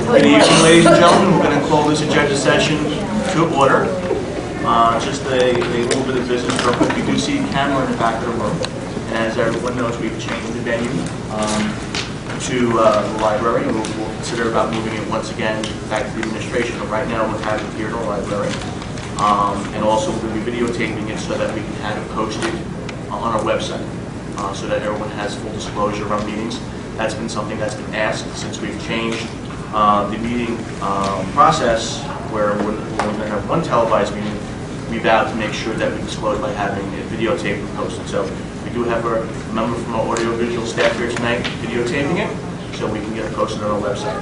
Good evening, ladies and gentlemen. We're going to call this agenda session to order. Just a little bit of business real quick. We do see a camera in the back of the room. And as everyone knows, we've changed the venue to the library. And we'll consider about moving it once again back to the administration. But right now, we'll have it here in the library. And also, we'll be videotaping it so that we can have it posted on our website so that everyone has full disclosure of our meetings. That's been something that's been asked since we've changed the meeting process, where we're going to have one televised meeting. We vowed to make sure that we disclose by having it videotaped and posted. So we do have a member from our audiovisual staff here tonight videotaping it, so we can get it posted on our website.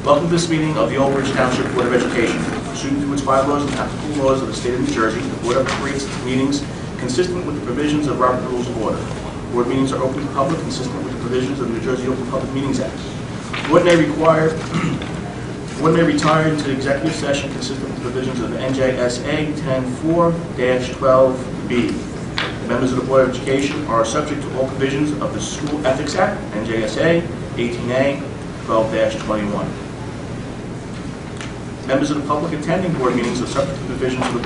Welcome to this meeting of the Old Bridge Township Board of Education. Pursuant to its bylaws and applicable laws of the state of New Jersey, the Board operates its meetings consistent with the provisions of Robert Rules of Order. Board meetings are open to the public consistent with the provisions of the New Jersey Open Public Meetings Act. Board may retire into executive session consistent with the provisions of NJSA 10.4-12B. The members of the Board of Education are subject to all provisions of the School Ethics Act, NJSA 18A 12-21. Members of the public attending board meetings are subject to the provisions of the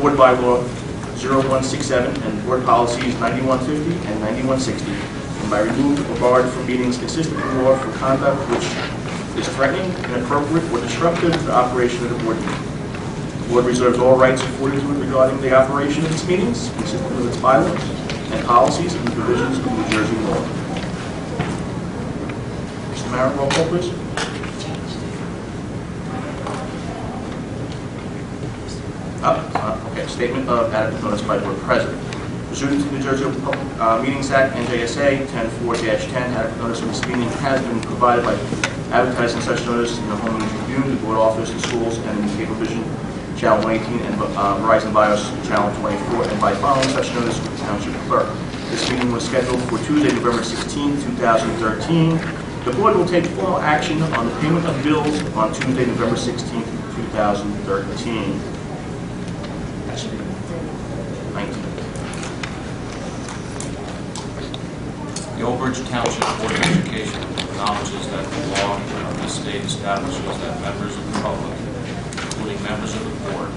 Board Bylaw 0167 and Board Policies 9150 and 9160, and by removed or barred from meetings consistent with law for conduct which is threatening, inappropriate, or disruptive to the operation of the board meeting. The board reserves all rights afforded to it regarding the operation of its meetings, consistent with its bylaws and policies and the provisions of New Jersey law. Mr. Mayor, roll call, please. Okay, statement of adequate notice by board president. Pursuant to the New Jersey Open Public Meetings Act, NJSA 10.4-10, adequate notice of this meeting has been provided by advertising such notice in the Home News Tribune, the board office, the schools, and in Cablevision Channel 118 and Verizon Bios Channel 24, and by following such notice with the township clerk. This meeting was scheduled for Tuesday, November 16, 2013. The board will take formal action on the payment of bills on Tuesday, November 16, 2013. 19. The Old Bridge Township Board of Education acknowledges that the law of this state establishes that members of the public, including members of the board,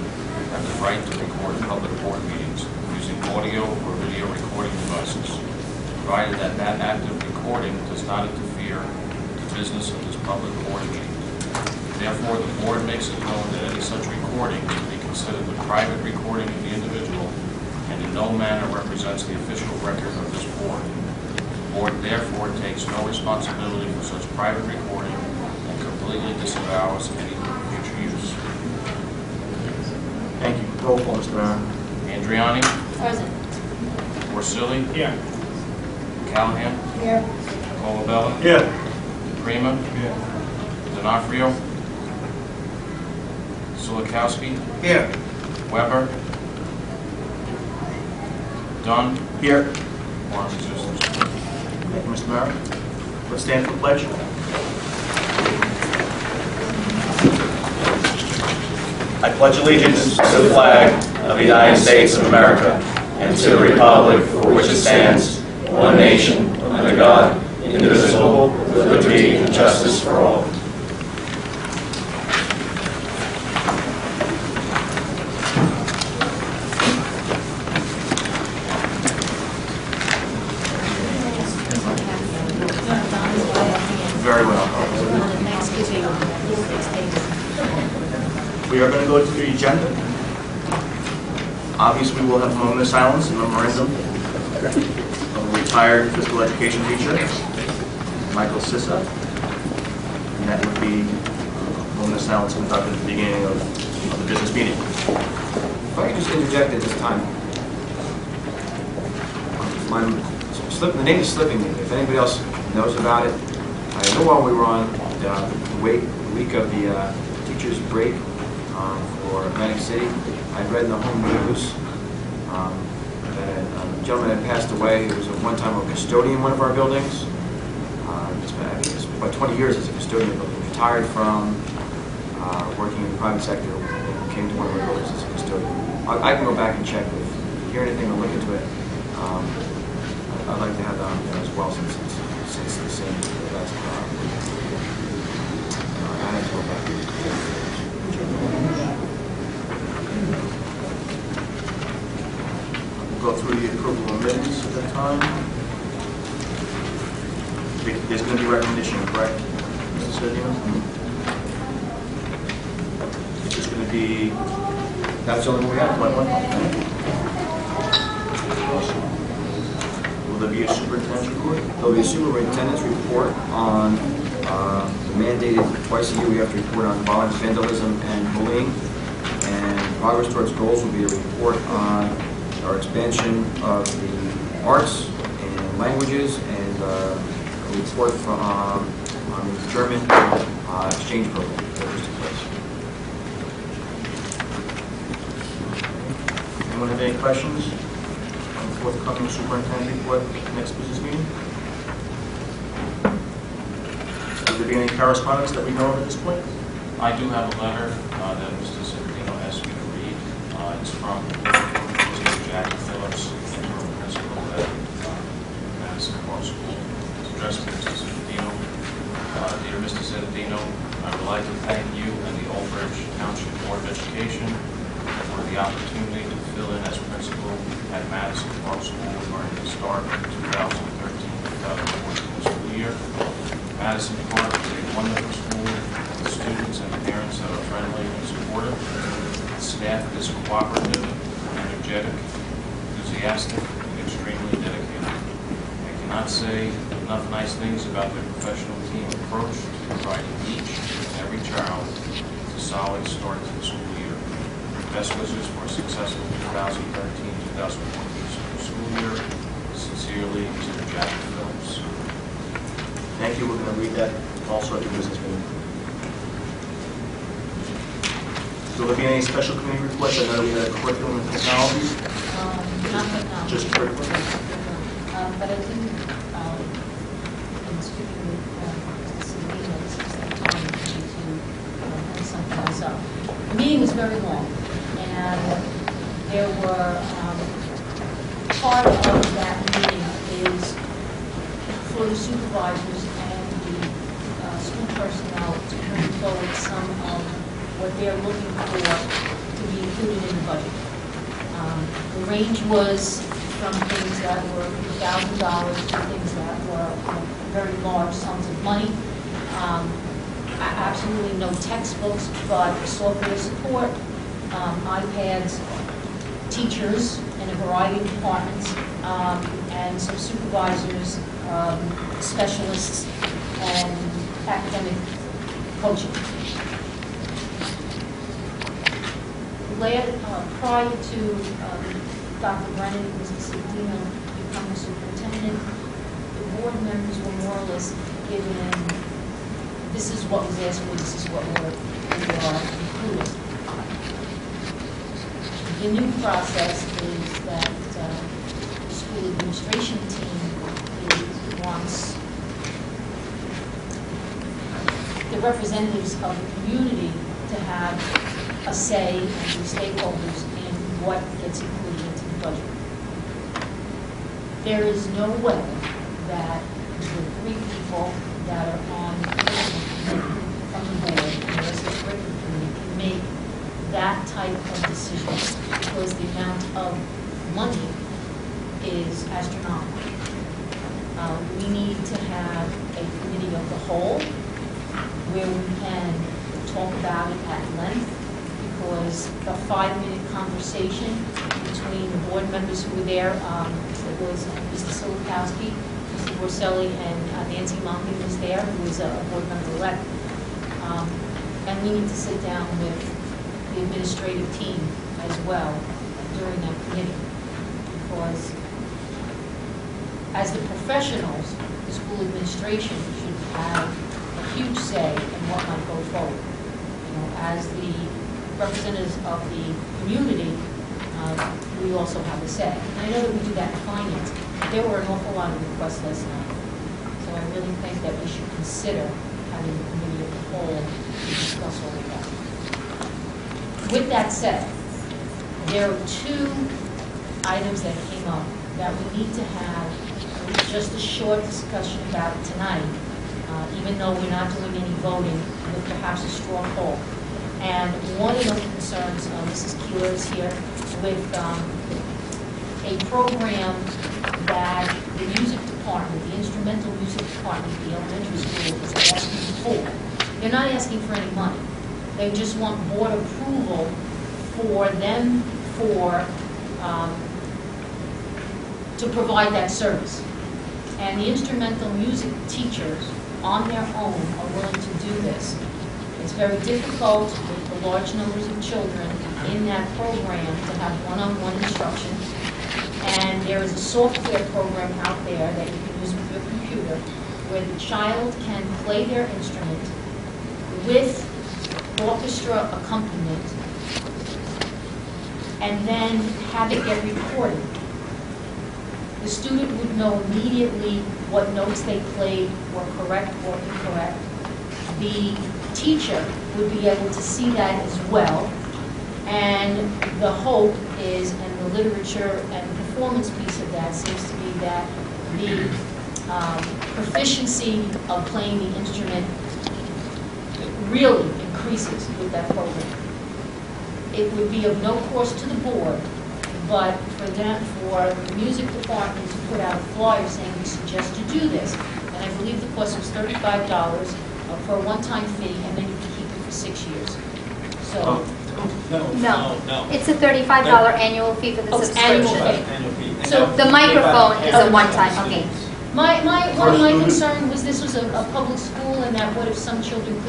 have the right to record public board meetings using audio or video recording devices, provided that that act of recording does not interfere with the business of this public board meeting. Therefore, the board makes it known that any such recording may be considered the private recording of the individual and in no manner represents the official record of this board. The board therefore takes no responsibility for such private recording and completely disavows any future use. Thank you. Roll call, Mr. Mayor. Andriani? Present. Porcelli? Here. Callahan? Here. Colabella? Here. Prima? Here. D'Onofrio? Sulikowski? Here. Weber? Dunn? Here. Quorum exists. Thank you, Mr. Mayor. Let's stand for the pledge. I pledge allegiance to the flag of the United States of America and to the republic for which it stands, one nation, under God, indivisible, with liberty and justice for all. Very well. We are going to go to the agenda. Obviously, we'll have a moment of silence and memorandum of a retired physical education teacher, Michael Sissa. And that would be a moment of silence conducted at the beginning of the business meeting. If I could just interject at this time. The name is slipping me. If anybody else knows about it, I know while we were on the week of the teacher's break for Atlantic City, I read in the Home News that a gentleman had passed away who was at one time a custodian in one of our buildings. I think it's about 20 years as a custodian, but retired from working in the private sector and came to one of our buildings as a custodian. I can go back and check if you hear anything or look into it. I'd like to have that on there as well, since the same last There's going to be recognition, correct? Mr. Sedino? It's just going to be That's the only one we have. one. Will there be a superintendent's report? There'll be a superintendent's report on the mandated twice a year we have to report on violence, vandalism, and bullying. And progress towards goals will be a report on our expansion of the arts and languages, and a report on the German exchange program that was in place. Anyone have any questions on the forthcoming superintendent report next business meeting? Will there be any correspondence that we know of at this point? I do have a letter that Mr. Sedino asked me to read. It's from Mr. Jackie Phillips, interim principal at Madison Park School. It's addressed to Mr. Sedino. Dear Mr. Sedino, I would like to thank you and the Old Bridge Township Board of Education for the opportunity to fill in as principal at Madison Park School during the start of the 2013-2014 school year. Madison Park is a wonderful school with students and parents that are friendly and supportive. The staff is cooperative, energetic, enthusiastic, and extremely dedicated. I cannot say enough nice things about their professional team approach to providing each and every child with a solid start to the school year. Best wishes for a successful 2013-2014 school year. Sincerely, Mr. Jackie Phillips. Thank you. We're going to read that also at the business meeting. Will there be any special committee reports? I know we had a curriculum and technologies. Not right now. Just curriculum? But I think, in speaking with Mr. Sedino, this is the time for me to bring something else up. The meeting was very long, and there were, part of that meeting is for the supervisors and the school personnel to bring forward some of what they're looking for to be included in the budget. The range was from things that were $1,000 to things that were very large sums of money. Absolutely no textbooks, but software support, iPads, teachers in a variety of departments, and some supervisors, specialists, and academic coaching. Prior to Dr. Brennan and Mr. Sedino becoming superintendent, the board members were more or less given, this is what was asked for, this is what we are including. The new process is that the school administration team wants the representatives of the community to have a say and the stakeholders in what gets included into the budget. There is no way that the 3 people that are on from the board and the rest of the curriculum committee can make that type of decision because the amount of money is astronomical. We need to have a committee of the whole where we can talk about it at length, because the 5-minute conversation between the board members who were there, it was Mr. Silikowski, Mr. Borselli, and Nancy Monken was there, who was a board member-elect. And we need to sit down with the administrative team as well during that committee, because as the professionals, the school administration should have a huge say in what might go forward. You know, as the representatives of the community, we also have a say. And I know that we do that in finance, but there were an awful lot of requests last night. So I really think that we should consider having the committee of the whole to discuss all of that. With that said, there are 2 items that came up that we need to have just a short discussion about tonight, even though we're not doing any voting, with perhaps a straw poll. And one of the concerns, Mrs. Keeler is here, with a program that the music department, the instrumental music department, the elementary school is asking for. They're not asking for any money. They just want board approval for them to provide that service. And the instrumental music teachers, on their own, are willing to do this. It's very difficult with the large numbers of children in that program to have one-on-one instruction. And there is a software program out there that you can use with your computer where the child can play their instrument with orchestra accompaniment and then have it get recorded. The student would know immediately what notes they played were correct or incorrect. The teacher would be able to see that as well. And the hope is, and the literature and performance piece of that seems to be that the proficiency of playing the instrument really increases with that program. It would be of no cost to the board, but for the music department to put out a flyer saying we suggest you do this, and I believe the cost was $35 for a one-time fee, and then you can keep it for 6 years. So, No, it's a $35 annual fee for the Oh, it's annual subscription. fee. Annual fee. And So- The microphone is a one-time, okay. one of my concern was this was a public school, and that what if some children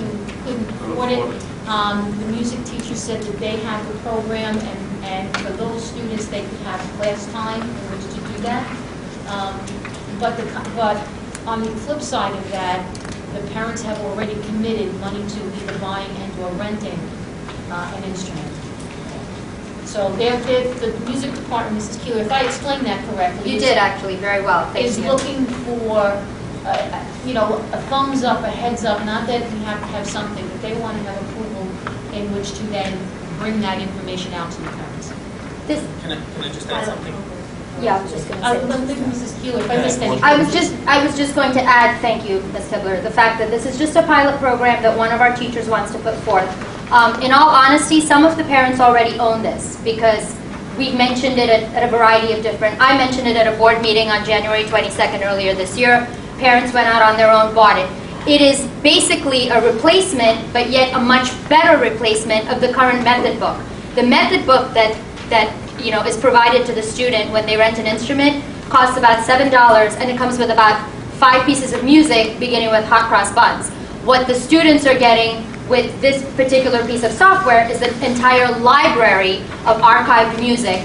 couldn't afford it? The music teacher said that they have the program, and for those students, they could have class time in which to do that. But on the flip side of that, the parents have already committed money to either buying and or renting an instrument. So the music department, Mrs. Keeler, if I explained that correctly. You did actually, very well, thank Is you. looking for, a thumbs up, a heads up, not that we have to have something, but they want to have approval in which to then bring that information out to the parents. This, Can I just add something? yeah, I was just going to say. Let Mrs. Keeler, if I missed anything. I was just going to add, thank you, Ms. Tibbler, the fact that this is just a pilot program that one of our teachers wants to put forth. In all honesty, some of the parents already own this because we've mentioned it at a variety of different, I mentioned it at a board meeting on January 22nd earlier this year. Parents went out on their own, bought it. It is basically a replacement, but yet a much better replacement of the current method book. The method book that is provided to the student when they rent an instrument costs about $7, and it comes with about 5 pieces of music, beginning with hot cross buns. What the students are getting with this particular piece of software is an entire library of archived music,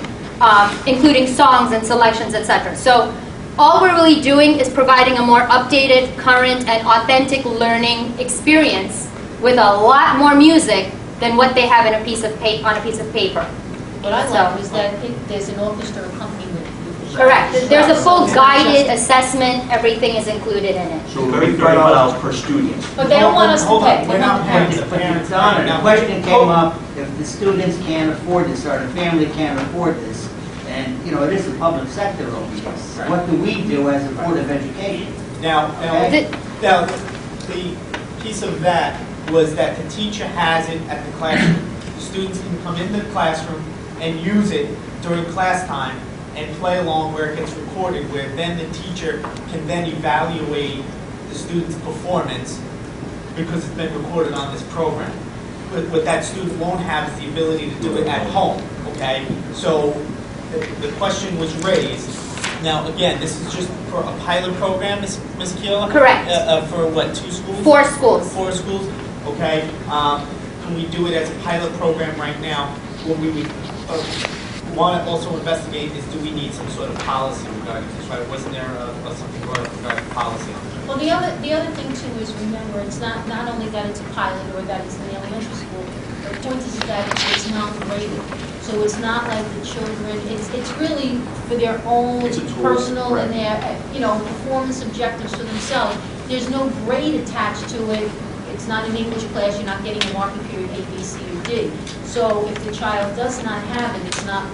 including songs and selections, etc. So all we're really doing is providing a more updated, current, and authentic learning experience with a lot more music than what they have on a piece of paper. What I like is that there's an orchestra accompaniment. Correct. There's a full guided assessment. Everything is included in it. So $35 per student. But they don't want us to Hold on, pay. we're not paying the But parents. Donna, Now, the question came up, if the students can't afford this, or the family can't afford this, and, it is a public sector over here, what do we do as a Board of Education? Now, Okay. the piece of that was that the teacher has it at the classroom. The students can come into the classroom and use it during class time and play along where it gets recorded, where then the teacher can then evaluate the student's performance because it's been recorded on this program. What that student won't have is the ability to do it at home, okay? So the question was raised. Now, again, this is just for a pilot program, Ms. Keeler? Correct. For what, 2 schools? 4 schools. 4 schools, okay. Can we do it as a pilot program right now? What we would want to also investigate is, do we need some sort of policy regarding this, right? Wasn't there something regarding policy on this? Well, the other thing too is, remember, it's not only that it's a pilot or that it's in the elementary school, the point is that it's non-graded. So it's not like the children, it's really for their own It's a tool, personal right. and their, performance objectives for themselves. There's no grade attached to it. It's not an English class, you're not getting a marking period A, B, C, or D. So if the child does not have it, it's not